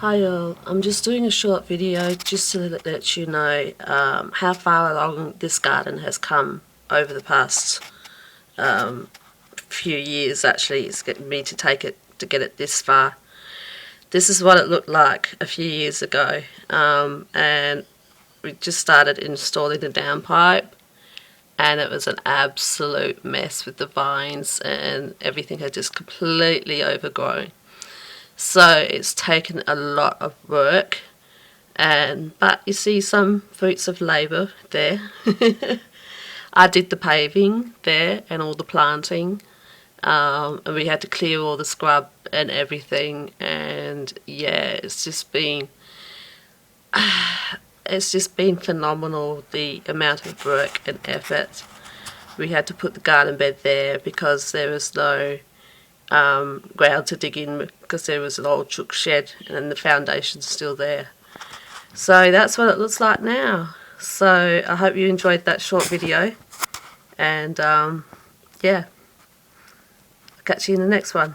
Hi all, I'm just doing a short video just to let you know how far along this garden has come over the past few years. Actually, it's getting me to get it this far. This is what it looked like a few years ago, and we just started installing the downpipe, and it was an absolute mess with the vines, and everything had just completely overgrown. So it's taken a lot of work, but you see some fruits of labour there. I did the paving there and all the planting, and we had to clear all the scrub and everything. And yeah, it's just been phenomenal, the amount of work and effort. We had to put the garden bed there because there was no ground to dig in, because there was an old chook shed and the foundation's still there. So that's what it looks like now. So I hope you enjoyed that short video, and yeah, I'll catch you in the next one.